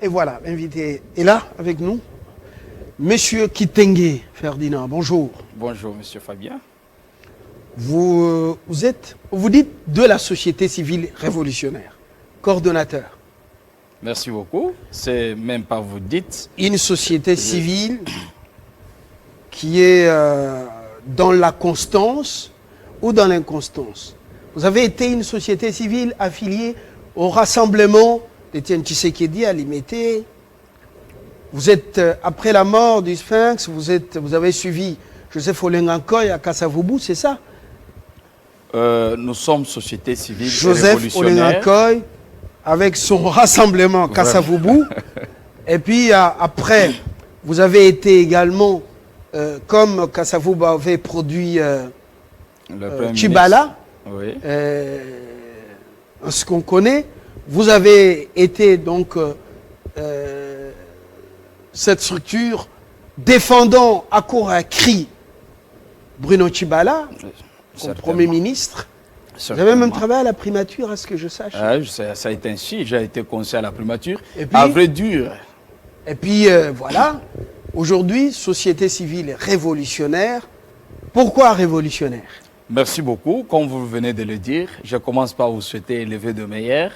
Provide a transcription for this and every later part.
Et voilà, l'invité est là avec nous. Monsieur Kitenge Ferdinand, bonjour. Bonjour, monsieur Fabien. Vous dites de la société civile révolutionnaire, coordonnateur. Merci beaucoup. C'est même pas vous dites. Une société civile qui est dans la constance ou dans l'inconstance. Vous avez été une société civile affiliée au rassemblement d'Étienne Tshisekedi à Limete. Vous êtes, après la mort du Sphinx, vous avez suivi Joseph Olenga-Nkoy à Kasavubu, c'est ça? Nous sommes société civile Joseph révolutionnaire. Olenga-Nkoy avec son rassemblement Kasavubu. Et puis après, vous avez été également, comme Kasavubu avait produit Tchibala, oui. Ce qu'on connaît, vous avez été donc cette structure défendant à corps et à cri Bruno Tchibala comme Premier ministre. Vous avez même travaillé à la primature, à ce que je sache. Ah, ça a été ainsi, j'ai été conseiller à la primature. Et puis, à vrai dire. Et puis voilà, aujourd'hui, société civile révolutionnaire. Pourquoi révolutionnaire? Merci beaucoup. Comme vous venez de le dire, je commence par vous souhaiter lever de meilleur,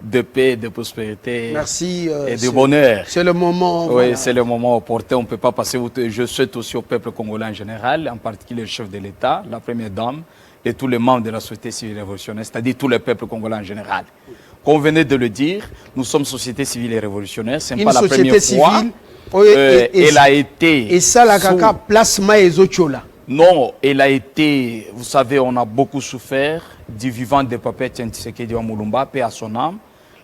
de paix, de prospérité. Merci, et de bonheur. C'est le moment. Oui, voilà. c'est le moment opportun. On ne peut pas passer. Je souhaite aussi au peuple congolais en général, en particulier le chef de l'État, la première dame et tous les membres de la société civile révolutionnaire, c'est-à-dire tout le peuple congolais en général. Comme vous venez de le dire, nous sommes société civile et révolutionnaire. Ce n'est pas la première fois. Elle a été. Et ça, la caca, plasma et zochola. Non, elle a été, vous savez, on a beaucoup souffert du vivant de Papa Etienne Tshisekedi wa Mulumba, paix à son âme,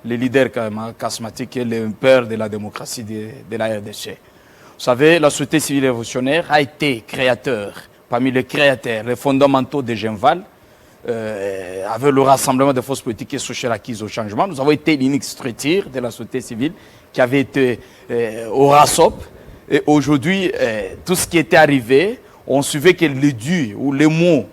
le leader charismatique et le père de la démocratie de la RDC. Vous savez, la société civile révolutionnaire a été créateur, parmi les créateurs, les fondamentaux de Genval, avec le rassemblement des forces politiques et sociales acquises au changement. Nous avons été l'unique structure de la société civile qui avait été au RASOP. Et aujourd'hui, tout ce qui était arrivé, on suivait que le dieu ou les mots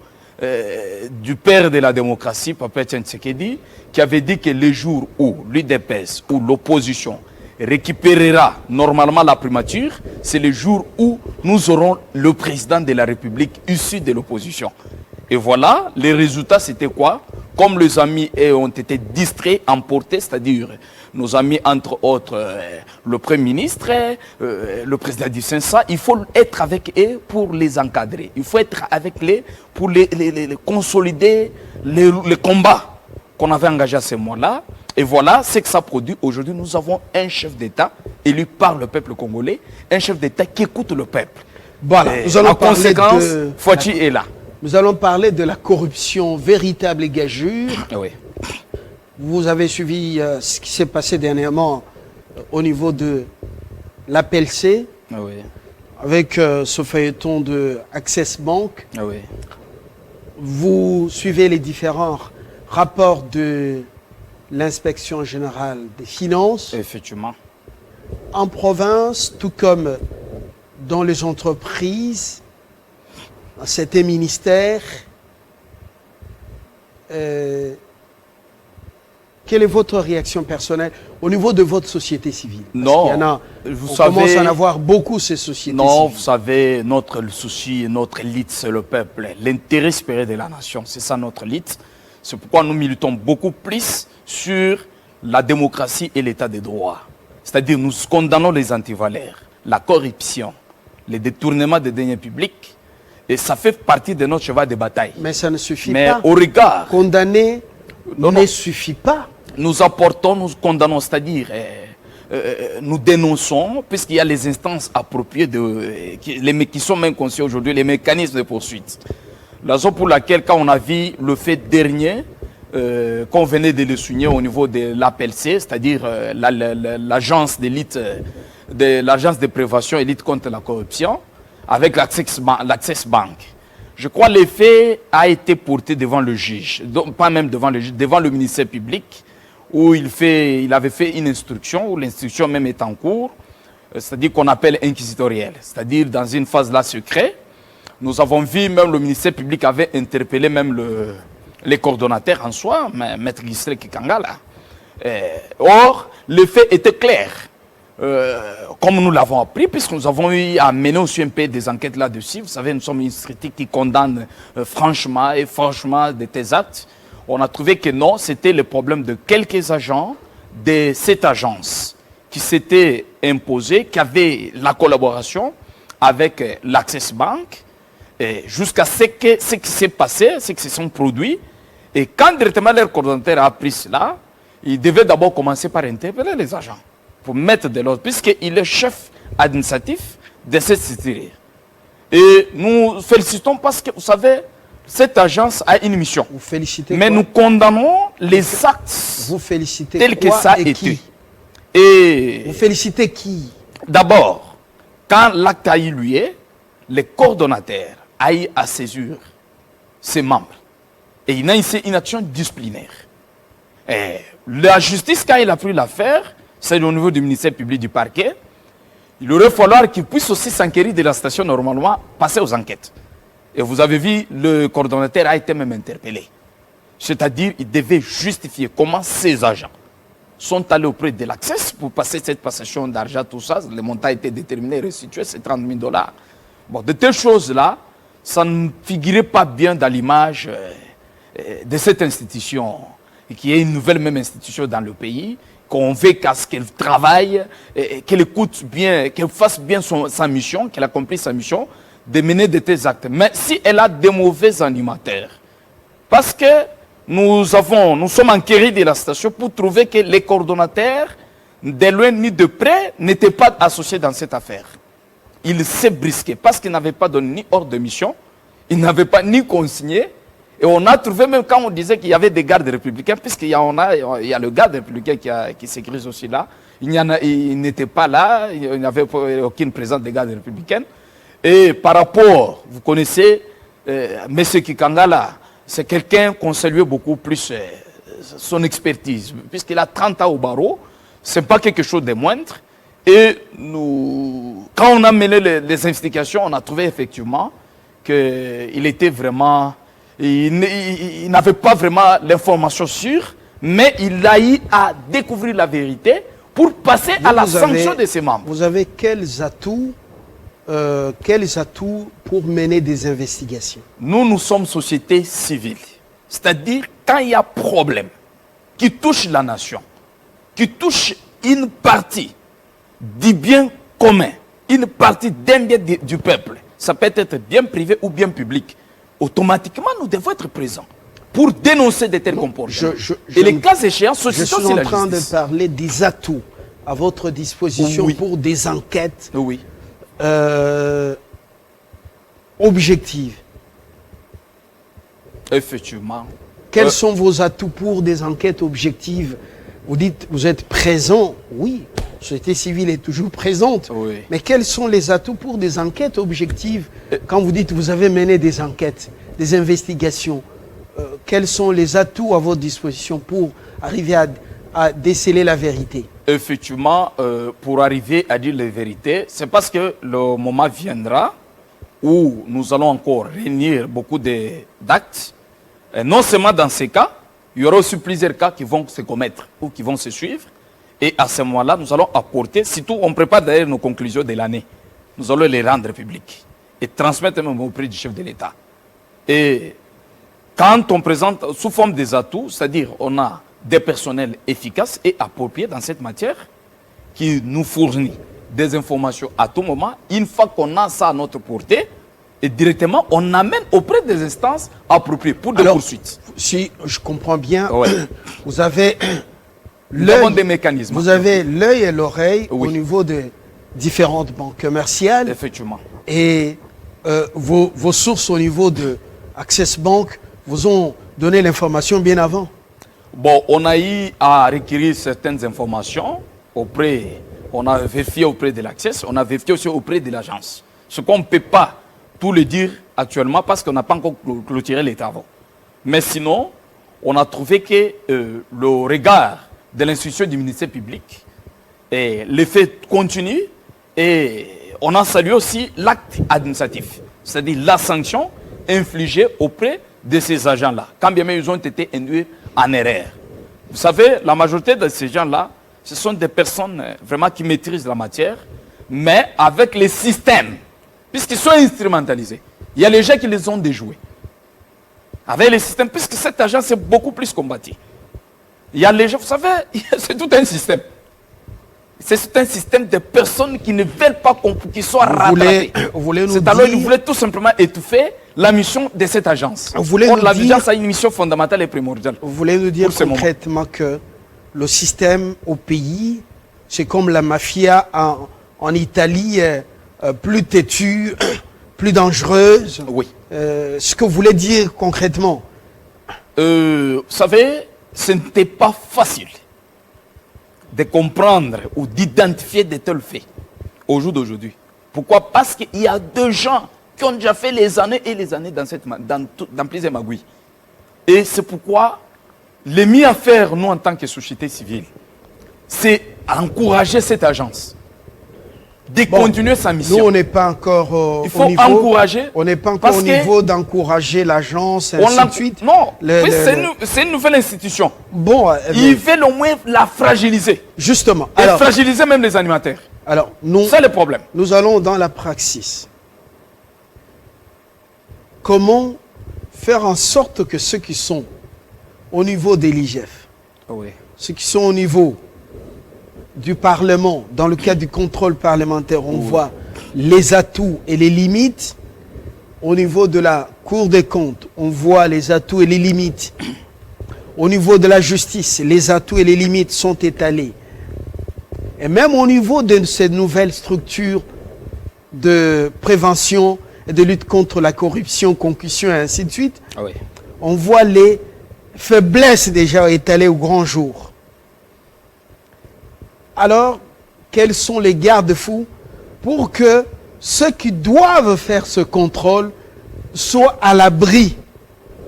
du père de la démocratie, Papa Etienne Tshisekedi, qui avait dit que le jour où l'UDPS ou l'opposition récupérera normalement la primature, c'est le jour où nous aurons le président de la République issu de l'opposition. Et voilà, les résultats c'était quoi? Comme les amis ont été distraits, emportés, c'est-à-dire nos amis, entre autres, le Premier ministre, le président du Sensa, il faut être avec eux pour les encadrer. Il faut être avec eux pour les consolider, les combats qu'on avait engagés à ce mois-là. Et voilà ce que ça produit. Aujourd'hui, nous avons un chef d'État élu par le peuple congolais, un chef d'État qui écoute le peuple. Voilà, nous allons parler de... Fouachi est là. Nous allons parler de la corruption véritable et gageure. Oui. Vous avez suivi ce qui s'est passé dernièrement au niveau de l'APLC, Oui. avec ce feuilleton de Access Bank. Oui. Vous suivez les différents rapports de l'inspection générale des finances. Effectivement. En province, tout comme dans les entreprises, dans certains ministères. Quelle est votre réaction personnelle au niveau de votre société civile? Non, on commence à en avoir beaucoup, ces sociétés civiles. Non, vous savez, notre souci, notre élite, c'est le peuple. L'intérêt supérieur de la nation, c'est ça notre élite. C'est pourquoi nous militons beaucoup plus sur la démocratie et l'état de droit. C'est-à-dire, nous condamnons les antivaleurs, la corruption, les détournements des deniers publics. Et ça fait partie de notre cheval de bataille. Mais ça ne suffit Mais pas. Au regard... Condamner ne suffit pas. Nous apportons, nous condamnons, c'est-à-dire nous dénonçons, puisqu'il y a les instances appropriées, qui sont même conscients aujourd'hui, les mécanismes de poursuite. La raison pour laquelle, quand on a vu le fait dernier, qu'on venait de le souligner au niveau de l'APLC, c'est-à-dire l'agence d'élite, l'agence de prévention et lutte contre la corruption, avec l'Access Bank. Je crois que l'effet a été porté devant le juge, donc pas même devant le juge, devant le ministère public, où il avait fait une instruction, où l'instruction même est en cours, c'est-à-dire qu'on appelle inquisitorielle, c'est-à-dire dans une phase là secret. Nous avons vu même le ministère public avait interpellé même les coordonnateurs en soi, Maître Gisle Kikangala. Or, le fait était clair. comme nous l'avons appris, puisque nous avons eu à mener aussi un peu des enquêtes là-dessus. Vous savez, nous sommes une société qui condamne franchement de tes actes. On a trouvé que non, c'était le problème de quelques agents de cette agence qui s'étaient imposés, qui avaient la collaboration avec l'Access Bank, jusqu'à ce qui s'est passé, ce qui se sont produits. Et quand directement leur coordonnateur a appris cela, il devait d'abord commencer par interpeller les agents pour mettre de l'ordre, puisqu'il est chef administratif de cette société. Et nous félicitons parce que, vous savez, cette agence a une mission. Vous félicitez mais quoi? nous condamnons les actes Vous félicitez tels que quoi ça a et été. qui? Et Vous félicitez qui? d'abord, quand l'acte a eu lieu, le coordonnateur a eu à saisir ses membres. Et il a initié une action disciplinaire. Et la justice, quand il a pris l'affaire, c'est au niveau du ministère public du parquet, il aurait fallu qu'il puisse aussi s'enquérir de la station normalement, passer aux enquêtes. Et vous avez vu, le coordonnateur a été même interpellé. C'est-à-dire, il devait justifier comment ces agents sont allés auprès de l'Access pour passer cette passation d'argent, tout ça. Le montant a été déterminé, restitué, c'est 30 000 $. Bon, de telles choses-là, ça ne figurait pas bien dans l'image de cette institution, qui est une nouvelle même institution dans le pays, qu'on veut qu'elle travaille, qu'elle écoute bien, qu'elle fasse bien sa mission, qu'elle accomplisse sa mission, de mener de tels actes. Mais si elle a des mauvais animateurs, parce que nous sommes enquéris de la station pour trouver que les coordonnateurs, de loin ni de près, n'étaient pas associés dans cette affaire. Il s'est brisqué parce qu'il n'avait pas donné ni ordre de mission, il n'avait pas ni consigné. Et on a trouvé, même quand on disait qu'il y avait des gardes républicains, puisqu'il y a le garde républicain qui s'écrit aussi là, il n'était pas là, il n'y avait aucune présence des gardes républicains. Et par rapport, vous connaissez, M. Kikangala, c'est quelqu'un qu'on salue beaucoup plus son expertise, puisqu'il a 30 ans au barreau, ce n'est pas quelque chose de moindre. Et quand on a mené les investigations, on a trouvé effectivement qu'il était vraiment... Il n'avait pas vraiment l'information sûre, mais il a eu à découvrir la vérité pour passer à la sanction de ses membres. Vous avez quels atouts pour mener des investigations? Nous sommes société civile. C'est-à-dire, quand il y a problème qui touche la nation, qui touche une partie du bien commun, une partie d'un bien du peuple, ça peut être bien privé ou bien public, automatiquement, nous devons être présents pour dénoncer de tels comportements. Et les cas échéants, je suis en train de parler des atouts à votre disposition pour des enquêtes objectives. Effectivement. Quels sont vos atouts pour des enquêtes objectives? Vous dites, vous êtes présent, oui. La société civile est toujours présente. Oui. Mais quels sont les atouts pour des enquêtes objectives? Quand vous dites que vous avez mené des enquêtes, des investigations, quels sont les atouts à votre disposition pour arriver à déceler la vérité? Effectivement, pour arriver à dire la vérité, c'est parce que le moment viendra où nous allons encore réunir beaucoup d'actes. Non seulement dans ces cas, il y aura aussi plusieurs cas qui vont se commettre ou qui vont se suivre. Et à ce moment-là, nous allons apporter, surtout on prépare d'ailleurs nos conclusions de l'année, nous allons les rendre publiques et transmettre même auprès du chef de l'État. Et quand on présente sous forme des atouts, c'est-à-dire on a des personnels efficaces et appropriés dans cette matière qui nous fournit des informations à tout moment. Une fois qu'on a ça à notre portée, et directement, on amène auprès des instances appropriées pour des poursuites. Si je comprends bien, ouais. Vous avez des mécanismes. Vous avez l'œil et l'oreille au niveau de différentes banques commerciales. Effectivement. Et vos sources au niveau de Access Bank vous ont donné l'information bien avant. Bon, on a eu à requérir certaines informations auprès, on a vérifié auprès de l'Access, on a vérifié aussi auprès de l'agence. Ce qu'on ne peut pas tout le dire actuellement parce qu'on n'a pas encore clôturé les travaux. Mais sinon, on a trouvé que le regard de l'institution du ministère public, l'effet continue et on a salué aussi l'acte administratif, c'est-à-dire la sanction infligée auprès de ces agents-là, quand bien même ils ont été induits en erreur. Vous savez, la majorité de ces gens-là, Ce sont des personnes vraiment qui maîtrisent la matière, mais avec les systèmes, puisqu'ils sont instrumentalisés. Il y a les gens qui les ont déjoués. Avec les systèmes, puisque cette agence est beaucoup plus combattue. Il y a les gens, vous savez, c'est tout un système. C'est un système de personnes qui ne veulent pas qu'ils soient rattrapés. C'est alors qu'ils voulaient tout simplement étouffer la mission de cette agence. L'agence a une mission fondamentale et primordiale. Vous voulez nous dire concrètement que le système au pays, c'est comme la mafia en Italie, plus têtue, plus dangereuse. Oui. Ce que vous voulez dire concrètement? Vous savez, ce n'était pas facile de comprendre ou d'identifier de tels faits au jour d'aujourd'hui. Pourquoi? Parce qu'il y a deux gens qui ont déjà fait les années et les années dans plusieurs magouilles. Et c'est pourquoi les mis à faire, nous, en tant que société civile, c'est encourager cette agence de continuer sa mission. Nous, on n'est pas encore il faut au niveau, encourager. On n'est pas encore au niveau d'encourager l'agence, ainsi de suite. Non, c'est une nouvelle institution. Bon, ils veulent au moins la fragiliser. Justement. Et fragiliser même les animateurs. Alors, c'est le problème. Nous allons dans la praxis. Comment faire en sorte que ceux qui sont au niveau de l'IGF, ceux qui sont au niveau du Parlement, dans le cadre du contrôle parlementaire, on voit les atouts et les limites. Au niveau de la Cour des comptes, on voit les atouts et les limites. Au niveau de la justice, les atouts et les limites sont étalés. Et même au niveau de ces nouvelles structures de prévention et de lutte contre la corruption, concussion et ainsi de suite, on voit les faiblesses déjà étalées au grand jour. Alors, quels sont les garde-fous pour que ceux qui doivent faire ce contrôle soient à l'abri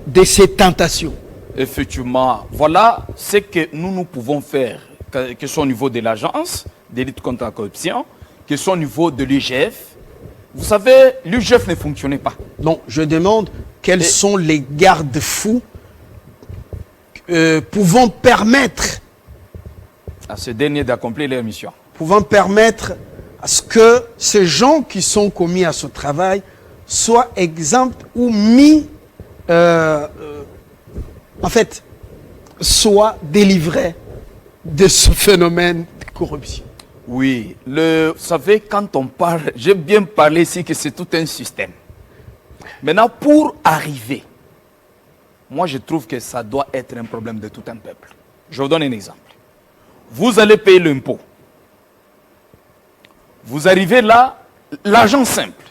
de ces tentations? Effectivement, voilà ce que nous pouvons faire, que ce soit au niveau de l'agence de lutte contre la corruption, que ce soit au niveau de l'IGF. Vous savez, l'IGF ne fonctionnait pas. Non, je demande quels sont les garde-fous pouvant permettre à ce dernier d'accomplir leur mission. Pouvant permettre à ce que ces gens qui sont commis à ce travail soient exempts ou mis, en fait, soient délivrés de ce phénomène de corruption. Oui, vous savez, quand on parle, j'ai bien parlé ici que c'est tout un système. Maintenant, pour arriver, moi je trouve que ça doit être un problème de tout un peuple. Je vous donne un exemple. Vous allez payer l'impôt. Vous arrivez là, l'agent simple,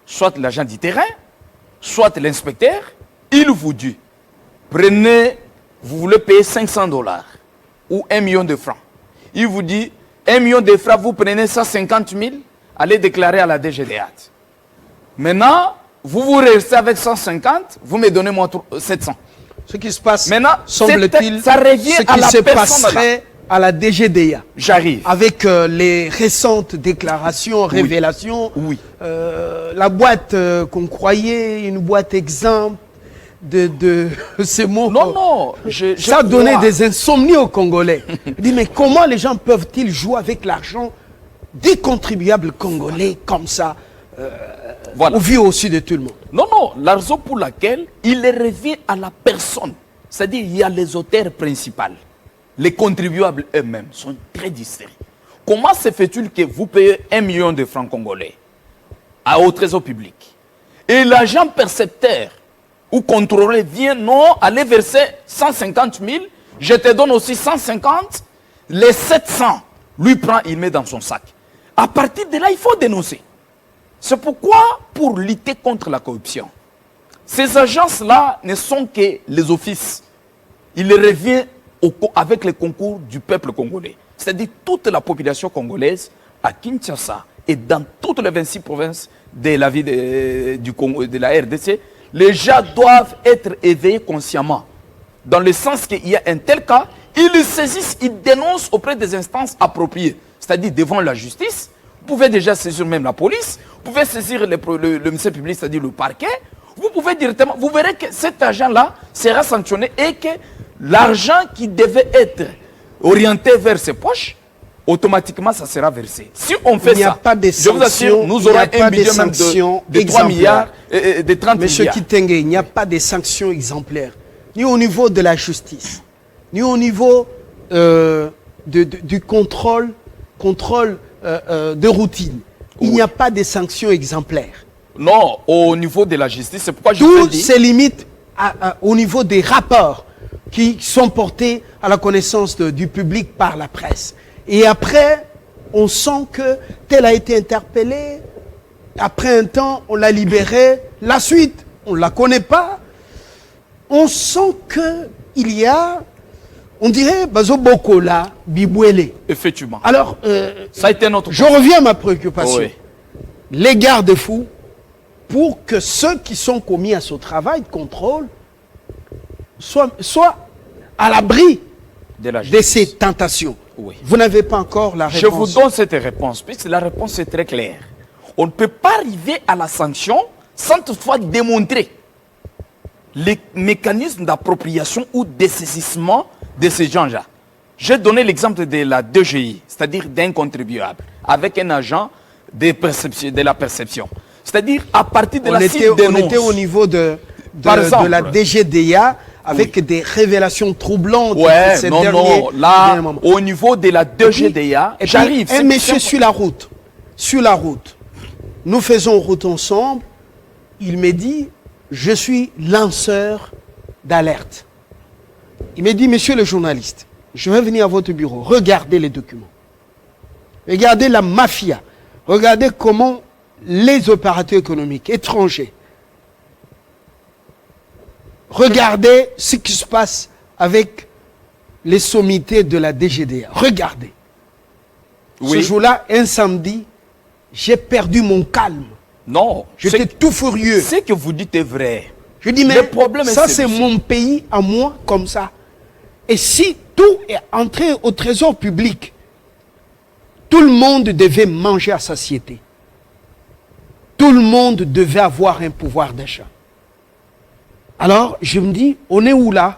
soit l'agent du terrain, soit l'inspecteur, il vous dit, prenez, vous voulez payer 500 $ ou 1 million de francs. Il vous dit, 1 million de francs, vous prenez 150 000, allez déclarer à la DGDA. Maintenant, vous restez avec 150, vous me donnez moi 700. Ce qui se passe, maintenant, semble-t-il, ça revient ce qui se passerait à la DGDA. J'arrive. Avec les récentes déclarations, révélations. Oui. La boîte qu'on croyait, une boîte exempte de ces mots. Non, non. Ça donnait des insomnies aux Congolais. Je dis, mais comment les gens peuvent-ils jouer avec l'argent des contribuables congolais comme ça, au vu au-dessus de tout le monde? Non, non. La raison pour laquelle il revient à la personne. C'est-à-dire, il y a les auteurs principaux. Les contribuables eux-mêmes sont très distraits. Comment se fait-il que vous payez 1 million de francs congolais au trésor public et l'agent percepteur ou contrôleur vient aller verser 150 000, je te donne aussi 150, les 700, lui prend, il met dans son sac. À partir de là, il faut dénoncer. C'est pourquoi, pour lutter contre la corruption, ces agences-là ne sont que les offices. Il revient avec le concours du peuple congolais. C'est-à-dire toute la population congolaise à Kinshasa et dans toutes les 26 provinces de la vie de la RDC, les gens doivent être éveillés consciemment. Dans le sens qu'il y a un tel cas, ils saisissent, ils dénoncent auprès des instances appropriées. C'est-à-dire devant la justice, vous pouvez déjà saisir même la police, vous pouvez saisir le ministère public, c'est-à-dire le parquet, vous pouvez directement, vous verrez que cet agent-là sera sanctionné et que l'argent qui devait être orienté vers ses poches, automatiquement ça sera versé. Si on fait Il n'y a ça, pas de je vous assure, sanctions, nous il n'y aurons a un pas de budget même sanctions de 3 exemplaires. milliards, de 30 Monsieur milliards. Kitenge, il n'y a pas de sanctions exemplaires, ni au niveau de la justice, ni au niveau du contrôle de routine. Il n'y a pas de sanctions exemplaires. Non, au niveau de la justice, c'est pourquoi je Tout te dis... se limite au niveau des rapports qui sont portés à la connaissance du public par la presse. Et après, on sent que tel a été interpellé. Après un temps, on l'a libéré. La suite, on ne la connaît pas. On sent qu'il y a, on dirait, Bazo Bokola, Bibouélé. Effectivement. Alors, ça a été notre... je reviens à ma préoccupation. Oui. Les garde-fous, pour que ceux qui sont commis à ce travail de contrôle soient à l'abri de ces tentations. Oui. Vous n'avez pas encore la réponse. Je vous donne cette réponse, puisque la réponse est très claire. On ne peut pas arriver à la sanction sans toutefois démontrer les mécanismes d'appropriation ou de saisissement de ces gens-là. J'ai donné l'exemple de la DGI, c'est-à-dire d'un contribuable, avec un agent de la perception. C'est-à-dire à partir de on la était au niveau de la DGDA avec des révélations troublantes. Ouais, non, là, au niveau de la DGDA, j'arrive. Un monsieur sur la route, nous faisons route ensemble, il me dit, je suis lanceur d'alerte. Il me dit, monsieur le journaliste, je vais venir à votre bureau, regardez les documents. Regardez la mafia. Regardez comment les opérateurs économiques étrangers, regardez ce qui se passe avec les sommités de la DGDA. Regardez. Oui. Ce jour-là, un samedi, j'ai perdu mon calme. Non. J'étais tout furieux. Ce que vous dites est vrai. Je dis, mais ça c'est mon pays à moi comme ça. Et si tout est entré au trésor public, tout le monde devait manger à satiété. Tout le monde devait avoir un pouvoir d'achat. Alors, je me dis, on est où là?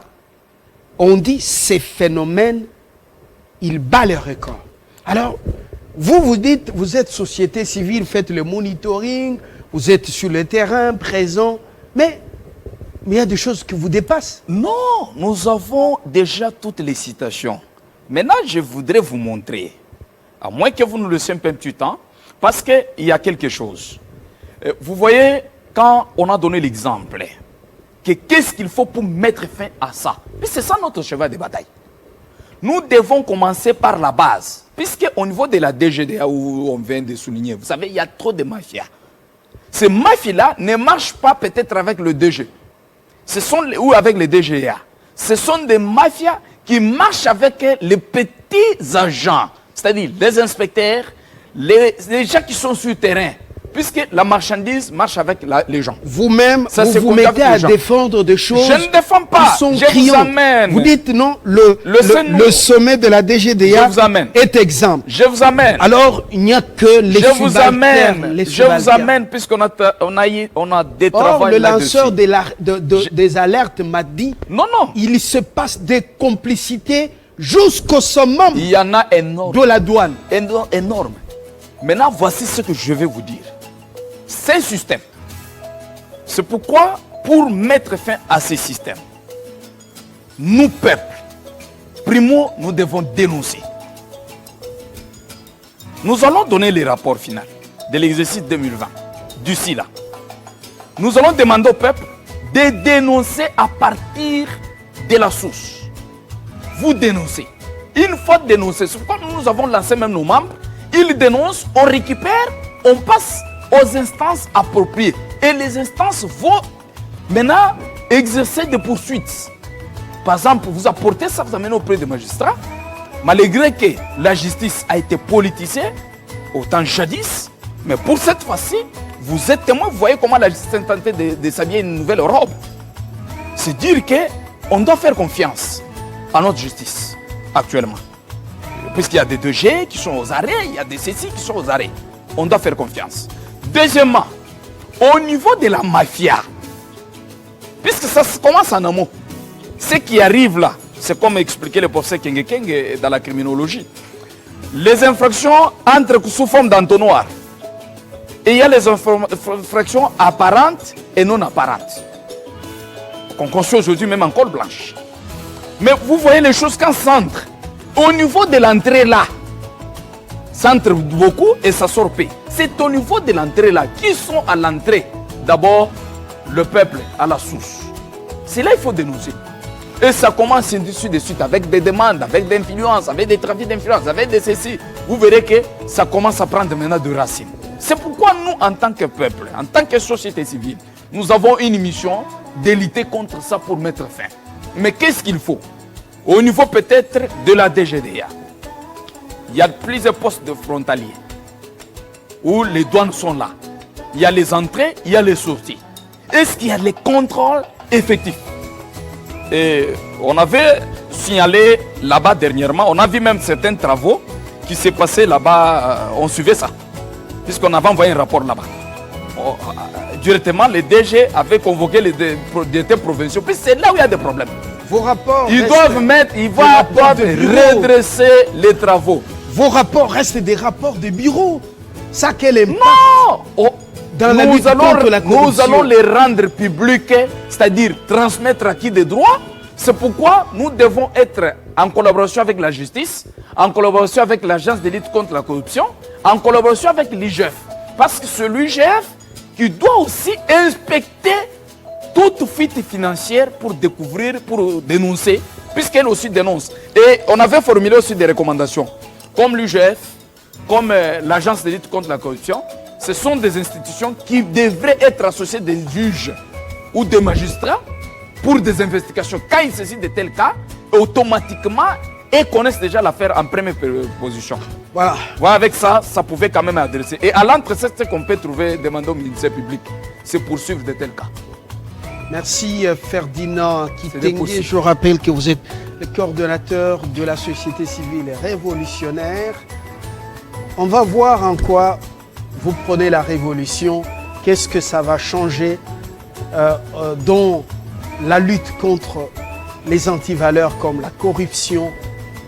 On dit, ces phénomènes, ils battent le record. Alors, vous dites, vous êtes société civile, faites le monitoring, vous êtes sur le terrain, présent, mais il y a des choses qui vous dépassent. Non, nous avons déjà toutes les citations. Maintenant, je voudrais vous montrer, à moins que vous nous laissiez un peu de temps, parce qu'il y a quelque chose. Vous voyez, quand on a donné l'exemple, qu'est-ce qu'il faut pour mettre fin à ça? Puis c'est ça notre cheval de bataille. Nous devons commencer par la base. Puisque au niveau de la DGDA, où on vient de souligner, vous savez, il y a trop de mafias. Ces mafias-là ne marchent pas peut-être avec le DG. Ou avec le DGA. Ce sont des mafias qui marchent avec les petits agents. C'est-à-dire les inspecteurs, les gens qui sont sur le terrain. Puisque la marchandise marche avec les gens. Vous-même, vous mettez à défendre des choses. Je ne défends pas. Qui sont je criantes. vous amène. Vous dites non, le sommet de la DGDA est exempt. Je vous amène. Alors, il n'y a que les subalternes. Je vous amène, puisqu'on a des travaux le lanceur des alertes m'a dit, non, il se passe des complicités jusqu'au summum il y en a énorme. De la douane. Énorme. Maintenant, voici ce que je vais vous dire. C'est un système. C'est pourquoi, pour mettre fin à ces systèmes, nous, peuple, primo, nous devons dénoncer. Nous allons donner les rapports finaux de l'exercice 2020, d'ici là. Nous allons demander au peuple de dénoncer à partir de la source. Vous dénoncez. Une fois dénoncé, c'est pourquoi nous avons lancé même nos membres. Ils dénoncent, on récupère, on passe aux instances appropriées. Et les instances vont maintenant exercer des poursuites. Par exemple, vous apportez ça, vous amenez auprès des magistrats. Malgré que la justice a été politisée, autant jadis, mais pour cette fois-ci, vous êtes témoin, vous voyez comment la justice est tentée de s'habiller une nouvelle robe. C'est dire qu'on doit faire confiance à notre justice actuellement. Puisqu'il y a des DG qui sont aux arrêts, il y a des CC qui sont aux arrêts. On doit faire confiance. Deuxièmement, au niveau de la mafia, puisque ça commence en amont, ce qui arrive là, C'est comme expliquait le professeur Kenge Kenge dans la criminologie. Les infractions entrent sous forme d'entonnoir. Et il y a les infractions apparentes et non apparentes. Qu'on construit aujourd'hui même en colle blanche. Mais vous voyez les choses quand ça entre. Au niveau de l'entrée là, ça entre beaucoup et ça sort peu. C'est au niveau de l'entrée là. Qui sont à l'entrée? D'abord, le peuple à la source. C'est là qu'il faut dénoncer. Et ça commence de suite avec des demandes, avec des influences, avec des trafics d'influence, avec des ceci. Vous verrez que ça commence à prendre maintenant de racines. C'est pourquoi nous, en tant que peuple, en tant que société civile, nous avons une mission de lutter contre ça pour mettre fin. Mais qu'est-ce qu'il faut? Au niveau peut-être de la DGDA, il y a plusieurs postes de frontaliers où les douanes sont là. Il y a les entrées, il y a les sorties. Est-ce qu'il y a les contrôles effectifs? Et on avait signalé là-bas dernièrement, on a vu même certains travaux qui s'est passé là-bas, on suivait ça, puisqu'on avait envoyé un rapport là-bas. Directement, les DG avaient convoqué les directeurs provinciaux, puis c'est là où il y a des problèmes. Vos rapports Ils doivent redresser les travaux. Vos rapports restent des rapports de bureau. Ça, quel impact? Non! Dans la lutte contre la corruption. Nous allons les rendre publics, c'est-à-dire transmettre acquis des droits. C'est pourquoi nous devons être en collaboration avec la justice, en collaboration avec l'Agence de lutte contre la corruption, en collaboration avec l'IGF. Parce que c'est l'IGF qui doit aussi inspecter toute fuite financière pour découvrir, pour dénoncer, puisqu'elle aussi dénonce. Et on avait formulé aussi des recommandations, comme l'IGF, comme l'Agence de lutte contre la corruption. Ce sont des institutions qui devraient être associées des juges ou des magistrats pour des investigations. Quand il s'agit de tels cas, automatiquement, ils connaissent déjà l'affaire en première position. Voilà. Voilà, avec ça, ça pouvait quand même adresser. Et à l'entrée, c'est ce qu'on peut trouver, demander au ministère public, c'est poursuivre de tels cas. Merci Ferdinand Kitenge. Je rappelle que vous êtes le coordonnateur de la société civile révolutionnaire. On va voir en quoi vous prenez la révolution, qu'est-ce que ça va changer dans la lutte contre les antivaleurs comme la corruption,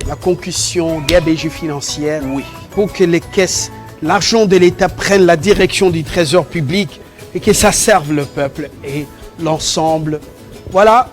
la concussion, gabegie financière, oui, pour que les caisses, l'argent de l'État prenne la direction du trésor public et que ça serve le peuple et l'ensemble. Voilà,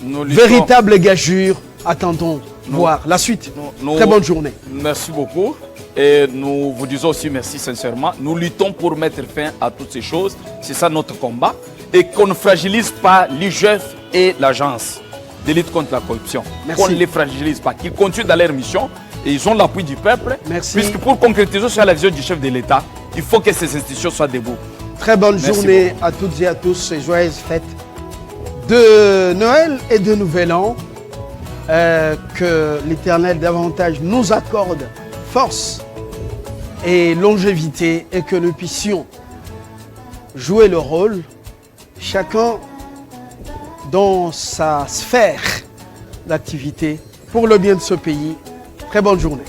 véritable gageure. Attendons voir la suite. Très bonne journée. Merci beaucoup. Et nous vous disons aussi merci sincèrement. Nous luttons pour mettre fin à toutes ces choses. C'est ça notre combat. Et qu'on ne fragilise pas l'IGF et l'agence de lutte contre la corruption. Qu'on ne les fragilise pas. Qu'ils continuent dans leur mission. Et ils ont l'appui du peuple. Merci. Puisque pour concrétiser sur la vision du chef de l'État, il faut que ces institutions soient debout. Très bonne journée à toutes et à tous. Et joyeuses fêtes de Noël et de Nouvel An. Que l'Éternel davantage nous accorde force et longévité et que nous puissions jouer le rôle, chacun dans sa sphère d'activité pour le bien de ce pays. Très bonne journée.